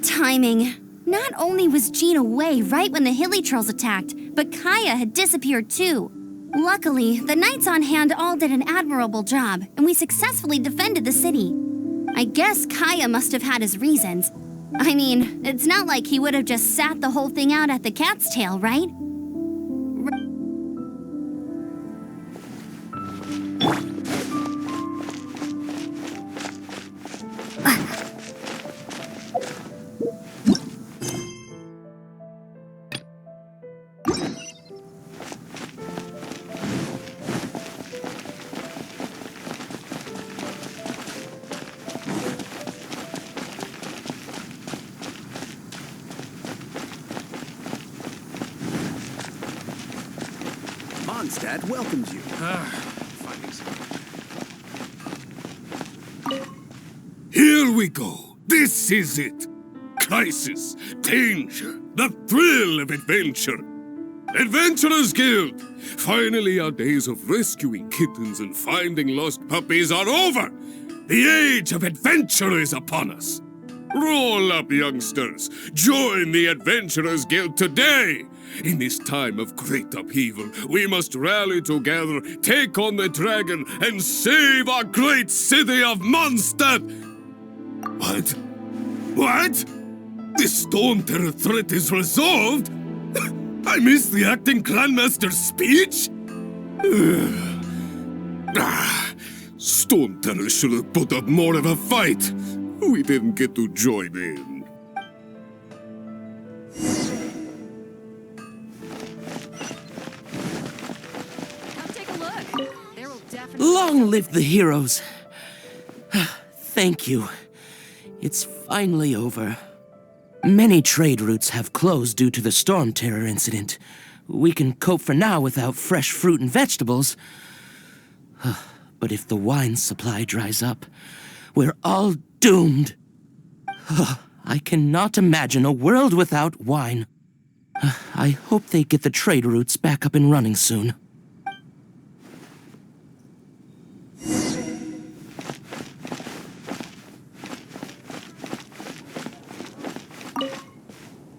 timing. Not only was Jean away right when the Hilly Trolls attacked, but Kaeya had disappeared too. Luckily, the knights on hand all did an admirable job, and we successfully defended the city. I guess Kaeya must have had his reasons. I mean, it's not like he would have just sat the whole thing out at the cat's tail, right? Mondstadt welcomes you. Here we go. This is it. Crisis, danger, the thrill of adventure. Adventurers Guild! Finally our days of rescuing kittens and finding lost puppies are over! The age of adventure is upon us! Roll up, youngsters! Join the Adventurers Guild today! In this time of great upheaval, we must rally together, take on the dragon, and save our great city of Mondstadt! What? What? The Storm Terror threat is resolved? I missed the acting clanmaster's speech? Storm Terror should have put up more of a fight. We didn't get to join in. Come take a look. There will definitely... Long live the heroes! Thank you. It's finally over. Many trade routes have closed due to the Storm Terror incident. We can cope for now without fresh fruit and vegetables. But if the wine supply dries up, we're all doomed. I cannot imagine a world without wine. I hope they get the trade routes back up and running soon.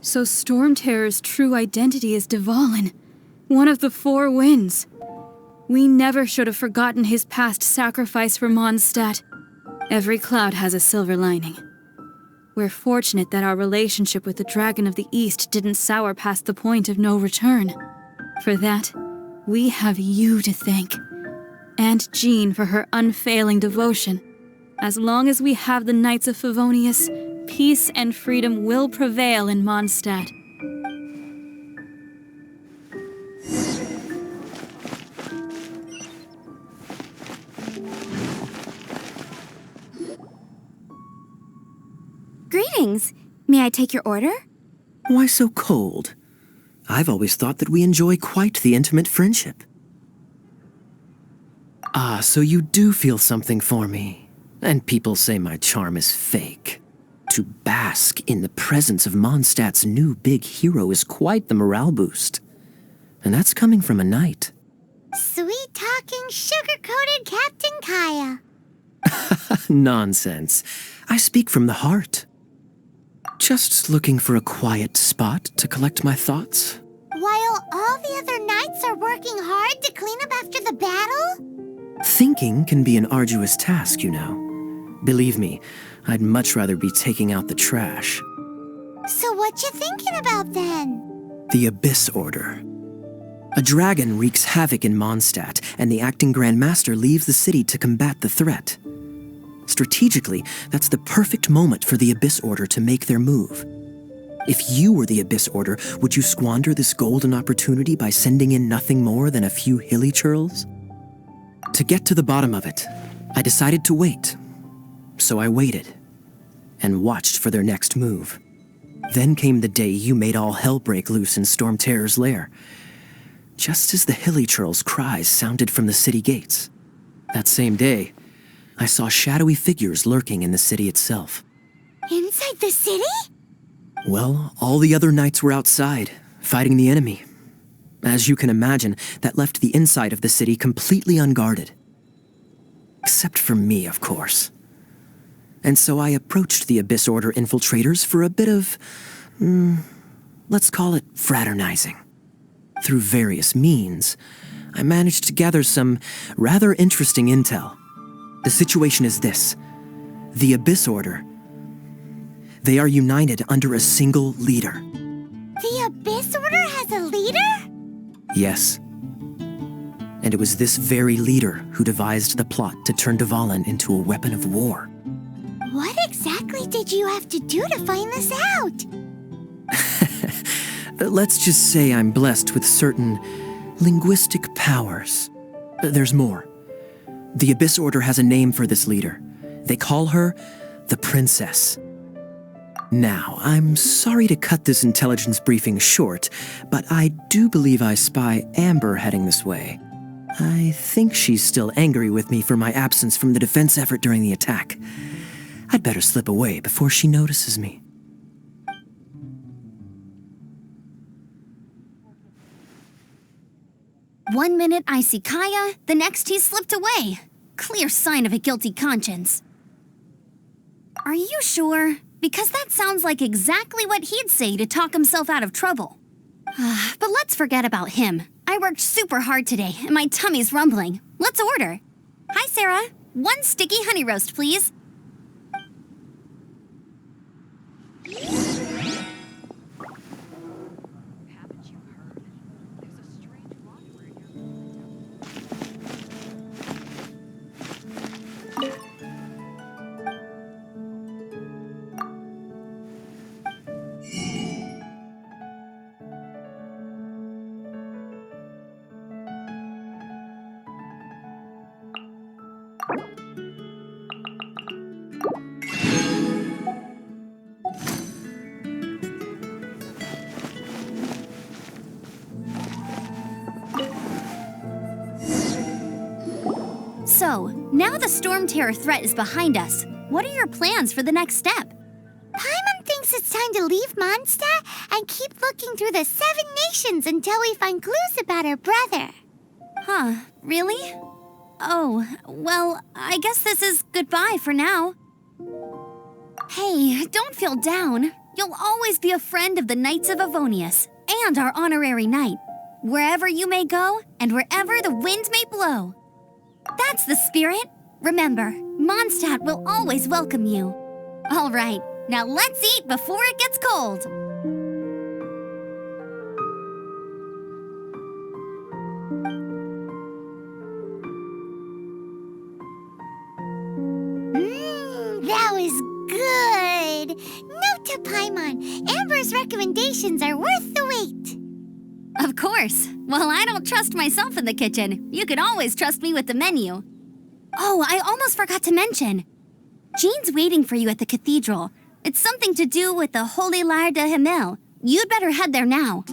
So Storm Terror's true identity is Dvalin, one of the Four Winds. We never should have forgotten his past sacrifice for Mondstadt. Every cloud has a silver lining. We're fortunate that our relationship with the Dragon of the East didn't sour past the point of no return. For that, we have you to thank. And Jean for her unfailing devotion. As long as we have the Knights of Favonius, peace and freedom will prevail in Mondstadt. Greetings. May I take your order? Why so cold? I've always thought that we enjoy quite the intimate friendship. Ah, so you do feel something for me. And people say my charm is fake. To bask in the presence of Mondstadt's new big hero is quite the morale boost. And that's coming from a knight. Sweet-talking, sugar-coated Captain Kaeya. Nonsense. I speak from the heart. Just looking for a quiet spot to collect my thoughts. While all the other knights are working hard to clean up after the battle? Thinking can be an arduous task, you know. Believe me, I'd much rather be taking out the trash. So what you thinking about then? The Abyss Order. A dragon wreaks havoc in Mondstadt, and the acting Grand Master leaves the city to combat the threat. Strategically, that's the perfect moment for the Abyss Order to make their move. If you were the Abyss Order, would you squander this golden opportunity by sending in nothing more than a few hilly churls? To get to the bottom of it, I decided to wait. So I waited, and watched for their next move. Then came the day you made all hell break loose in Storm Terror's lair. Just as the hilly churls' cries sounded from the city gates. That same day, I saw shadowy figures lurking in the city itself. Inside the city? Well, all the other knights were outside, fighting the enemy. As you can imagine, that left the inside of the city completely unguarded. Except for me, of course. And so I approached the Abyss Order infiltrators for a bit of, let's call it fraternizing. Through various means, I managed to gather some rather interesting intel. The situation is this. The Abyss Order, they are united under a single leader. The Abyss Order has a leader? Yes. And it was this very leader who devised the plot to turn Dvalin into a weapon of war. What exactly did you have to do to find this out? Let's just say I'm blessed with certain linguistic powers. There's more. The Abyss Order has a name for this leader. They call her the Princess. Now, I'm sorry to cut this intelligence briefing short, but I do believe I spy Amber heading this way. I think she's still angry with me for my absence from the defense effort during the attack. I'd better slip away before she notices me. One minute I see Kaeya, the next he's slipped away. Clear sign of a guilty conscience. Are you sure? Because that sounds like exactly what he'd say to talk himself out of trouble. But let's forget about him. I worked super hard today, and my tummy's rumbling. Let's order. Hi, Sarah. 1 sticky honey roast, please. Haven't you heard? There's a strange wanderer here. So, now the Storm Terror threat is behind us. What are your plans for the next step? Paimon thinks it's time to leave Mondstadt and keep looking through the 7 nations until we find clues about her brother. Huh, really? Oh, well, I guess this is goodbye for now. Hey, don't feel down. You'll always be a friend of the Knights of Avonius and our honorary knight. Wherever you may go and wherever the wind may blow. That's the spirit. Remember, Mondstadt will always welcome you. All right, now let's eat before it gets cold. That was good. Note to Paimon, Amber's recommendations are worth the wait. Of course. Well, I don't trust myself in the kitchen. You can always trust me with the menu. Oh, I almost forgot to mention. Jean's waiting for you at the Cathedral. It's something to do with the Holy Lyre de Himmel. You'd better head there now.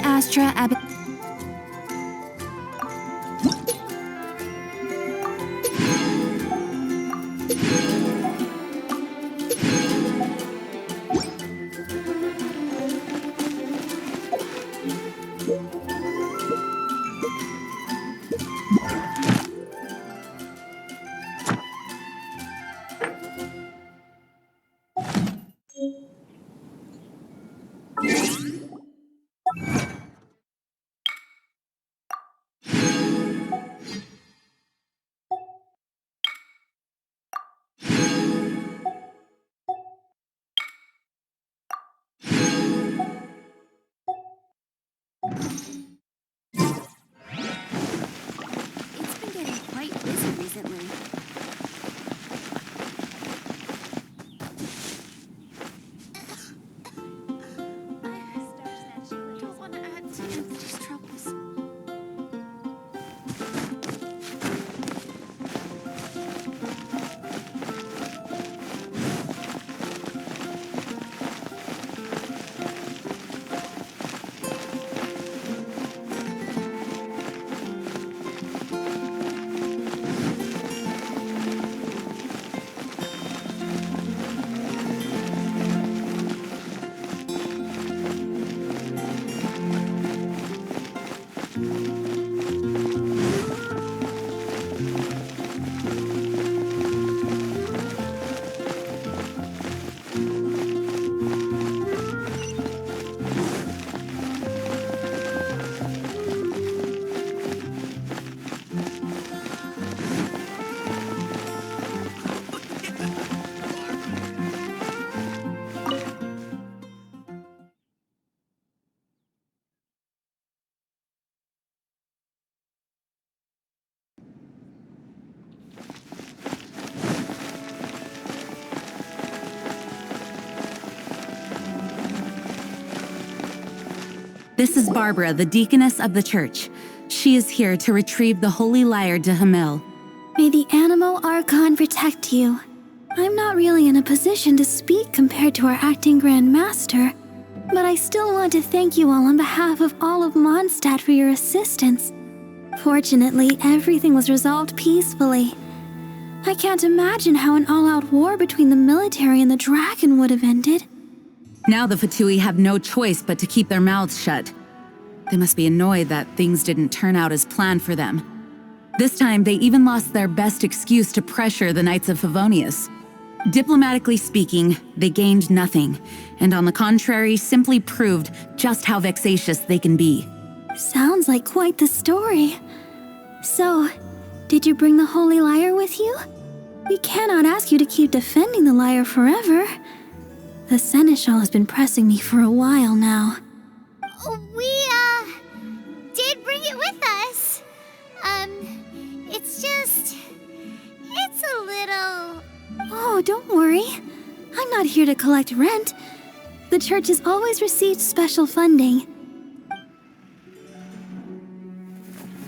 Astra Ab... This is Barbara, the deaconess of the church. She is here to retrieve the holy lyre de Hamel. May the animal Archon protect you. I'm not really in a position to speak compared to our acting Grand Master, but I still want to thank you all on behalf of all of Mondstadt for your assistance. Fortunately, everything was resolved peacefully. I can't imagine how an all-out war between the military and the dragon would have ended. Now the Fatui have no choice but to keep their mouths shut. They must be annoyed that things didn't turn out as planned for them. This time, they even lost their best excuse to pressure the Knights of Favonius. Diplomatically speaking, they gained nothing, and on the contrary, simply proved just how vexatious they can be. Sounds like quite the story. So, did you bring the holy lyre with you? We cannot ask you to keep defending the lyre forever. The Seneschal has been pressing me for a while now. We, did bring it with us. It's a little... Oh, don't worry. I'm not here to collect rent. The church has always received special funding.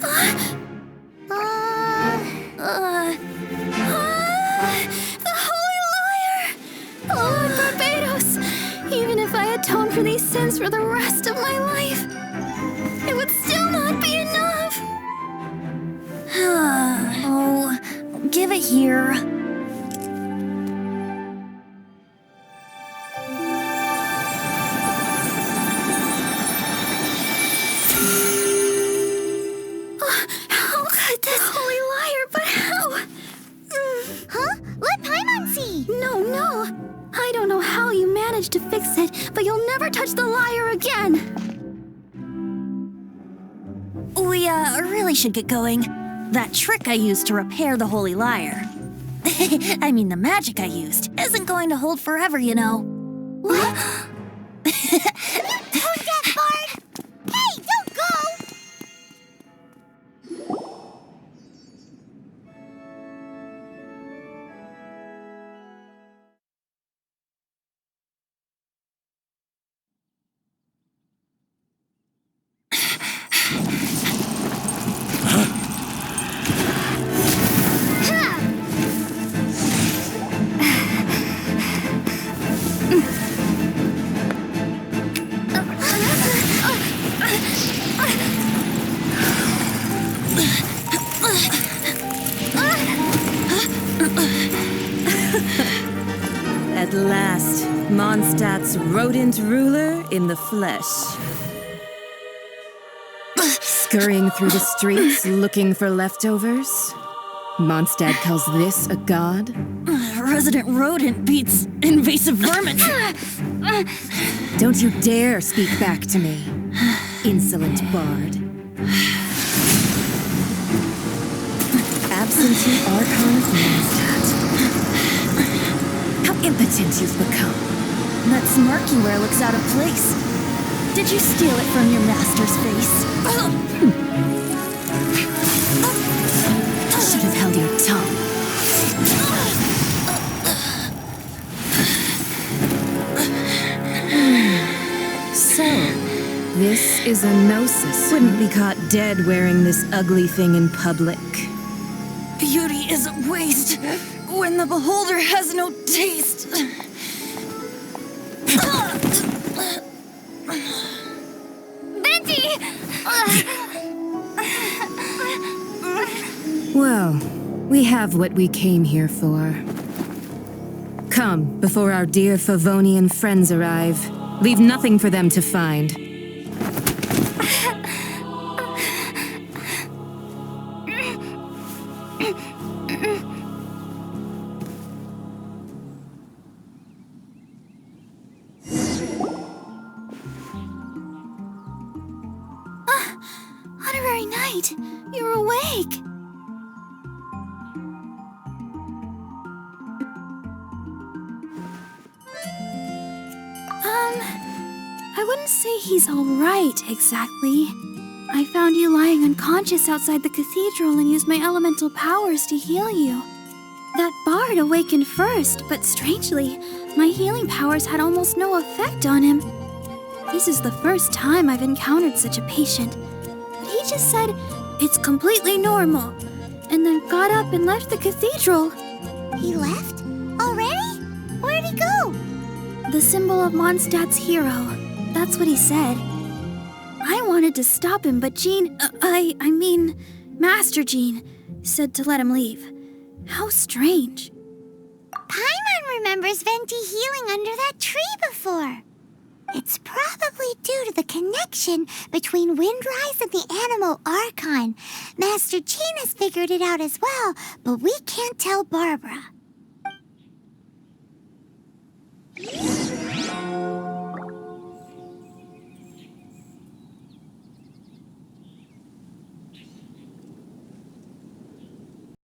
The Holy Lyre! Lord Barbados! Even if I atone for these sins for the rest of my life, it would still not be enough! Oh, give it here. How could this Holy Lyre, but how? Huh? Let Paimon see! No. I don't know how you managed to fix it, but you'll never touch the lyre again! We, really should get going. That trick I used to repair the holy lyre. I mean, the magic I used isn't going to hold forever, you know. What? Tone deaf, Bard! Hey, don't go! At last, Mondstadt's rodent ruler in the flesh. Scurrying through the streets looking for leftovers? Mondstadt calls this a god? Resident rodent beats invasive vermin. Don't you dare speak back to me, insolent bard. Absentee Archon of Mondstadt. How impotent you've become. That smirk you wear looks out of place. Did you steal it from your master's face? Should have held your tongue. So, this is a gnosis. Wouldn't be caught dead wearing this ugly thing in public. Beauty is a waste when the beholder has no taste. Venti! Well, we have what we came here for. Come, before our dear Favonian friends arrive. Leave nothing for them to find. Honorary Knight, you're awake! I wouldn't say he's alright, exactly. I found you lying unconscious outside the cathedral and used my elemental powers to heal you. That bard awakened first, but strangely, my healing powers had almost no effect on him. This is the first time I've encountered such a patient. But he just said it's completely normal, and then got up and left the cathedral. He left? Already? Where'd he go? The symbol of Mondstadt's hero. That's what he said. I wanted to stop him, but Jean, I mean, Master Jean, said to let him leave. How strange. Paimon remembers Venti healing under that tree before. It's probably due to the connection between Windrise and the Animal Archon. Master Jean has figured it out as well, but we can't tell Barbara.